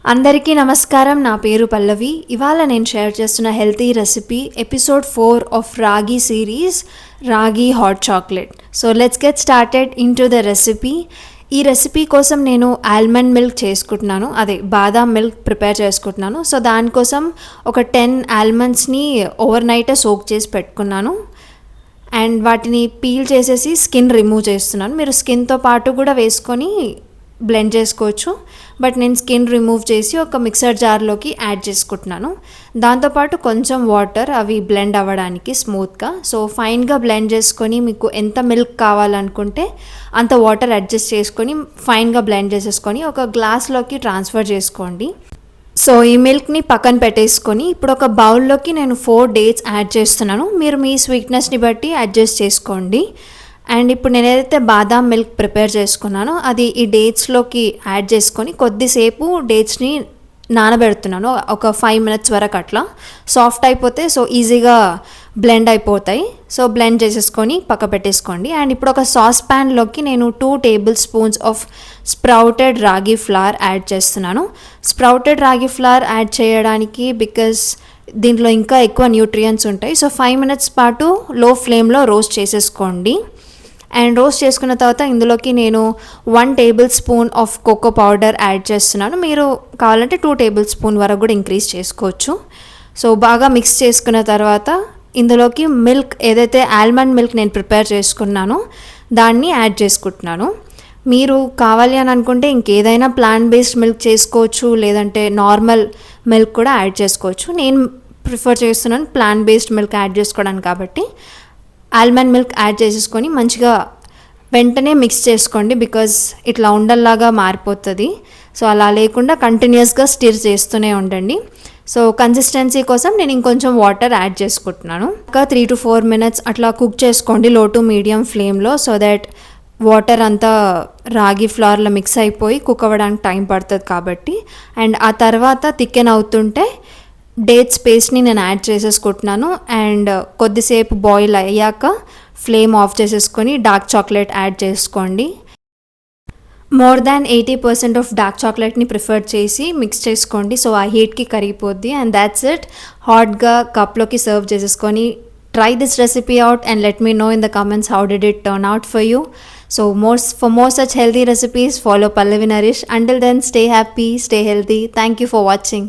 అందరికీ నమస్కారం. నా పేరు పల్లవి. ఇవాళ నేను షేర్ చేస్తున్న హెల్తీ రెసిపీ ఎపిసోడ్ 4 ఆఫ్ రాగి సిరీస్, రాగి hot chocolate. So let's get started in to the recipe. ఈ రెసిపీ కోసం నేను ఆల్మండ్ మిల్క్ చేసుకుంటున్నాను, అదే బాదాం మిల్క్ ప్రిపేర్ చేసుకుంటున్నాను. సో దానికోసం ఒక 10 ఆల్మండ్స్ని ఓవర్ నైట్ సోక్ చేసి పెట్టుకున్నాను అండ్ వాటిని పీల్ చేసేసి స్కిన్ రిమూవ్ చేస్తున్నాను. మీరు స్కిన్తో పాటు కూడా వేసుకొని బ్లెండ్ చేసుకోవచ్చు, బట్ నేను స్కిన్ రిమూవ్ చేసి ఒక మిక్సర్ జార్లోకి యాడ్ చేసుకుంటున్నాను. దాంతోపాటు కొంచెం వాటర్, అవి బ్లెండ్ అవ్వడానికి స్మూత్గా. సో ఫైన్గా బ్లెండ్ చేసుకొని మీకు ఎంత మిల్క్ కావాలనుకుంటే అంత వాటర్ అడ్జస్ట్ చేసుకొని ఫైన్గా బ్లెండ్ చేసేసుకొని ఒక గ్లాస్లోకి ట్రాన్స్ఫర్ చేసుకోండి. సో ఈ మిల్క్ని పక్కన పెట్టేసుకొని ఇప్పుడు ఒక బౌల్లోకి నేను 4 డేట్స్ యాడ్ చేస్తున్నాను. మీరు మీ స్వీట్నెస్ని బట్టి అడ్జస్ట్ చేసుకోండి. అండ్ ఇప్పుడు నేను ఏదైతే బాదాం మిల్క్ ప్రిపేర్ చేసుకున్నానో అది ఈ డేట్స్లోకి యాడ్ చేసుకొని కొద్దిసేపు డేట్స్ని నానబెడుతున్నాను, ఒక 5 minutes వరకు. అట్లా సాఫ్ట్ అయిపోతే సో ఈజీగా బ్లెండ్ అయిపోతాయి. సో బ్లెండ్ చేసేసుకొని పక్క పెట్టేసుకోండి. అండ్ ఇప్పుడు ఒక సాస్ ప్యాన్లోకి నేను 2 tablespoons ఆఫ్ స్ప్రౌటెడ్ రాగి ఫ్లవర్ యాడ్ చేస్తున్నాను. స్ప్రౌటెడ్ రాగి ఫ్లవర్ యాడ్ చేయడానికి బికాస్ దీంట్లో ఇంకా ఎక్కువ న్యూట్రియంట్స్ ఉంటాయి. సో 5 minutes పాటు లో ఫ్లేమ్లో రోస్ట్ చేసేసుకోండి. అండ్ రోస్ట్ చేసుకున్న తర్వాత ఇందులోకి నేను 1 tablespoon of cocoa powder add చేస్తున్నాను. మీరు కావాలంటే 2 tablespoon వరకు కూడా ఇంక్రీజ్ చేసుకోవచ్చు. సో బాగా మిక్స్ చేసుకున్న తర్వాత ఇందులోకి మిల్క్, ఏదైతే ఆల్మండ్ మిల్క్ నేను ప్రిపేర్ చేసుకున్నానో దాన్ని యాడ్ చేసుకుంటున్నాను. మీరు కావాలి అని అనుకుంటే ఇంకేదైనా ప్లాంట్ బేస్డ్ మిల్క్ చేసుకోవచ్చు, లేదంటే నార్మల్ మిల్క్ కూడా యాడ్ చేసుకోవచ్చు. నేను ప్రిఫర్ చేస్తున్నాను ప్లాంట్ బేస్డ్ మిల్క్ యాడ్ చేసుకోవడానికి, కాబట్టి ఆల్మండ్ మిల్క్ యాడ్ చేసేసుకొని మంచిగా వెంటనే మిక్స్ చేసుకోండి, బికాజ్ ఇట్లా ఉండల్లాగా మారిపోతుంది. సో అలా లేకుండా కంటిన్యూస్గా స్టిర్ చేస్తూనే ఉండండి. సో కన్సిస్టెన్సీ కోసం నేను ఇంకొంచెం వాటర్ యాడ్ చేసుకుంటున్నాను. ఒక 3 to 4 minutes అట్లా కుక్ చేసుకోండి లో టు మీడియం ఫ్లేమ్లో, సో దట్ వాటర్ అంతా రాగి ఫ్లవర్లో మిక్స్ అయిపోయి కుక్ అవ్వడానికి టైం పడుతుంది కాబట్టి. అండ్ ఆ తర్వాత థికెన్ అవుతుంటే డేట్స్ పేస్ట్ని నేను యాడ్ చేసేసుకుంటున్నాను. అండ్ కొద్దిసేపు బాయిల్ అయ్యాక ఫ్లేమ్ ఆఫ్ చేసేసుకొని డార్క్ చాక్లెట్ యాడ్ చేసుకోండి. మోర్ దాన్ 80% ఆఫ్ డార్క్ చాక్లెట్ని ప్రిఫర్ చేసి మిక్స్ చేసుకోండి. సో ఆ హీట్కి కరిగిపోద్ది. And that's it. హాట్గా కప్లోకి సర్వ్ చేసేసుకొని try this recipe out and let me know in the comments how did it turn out for you. So for more such healthy recipes, follow Pallavi Narish. Until then, stay happy, stay healthy. Thank you for watching.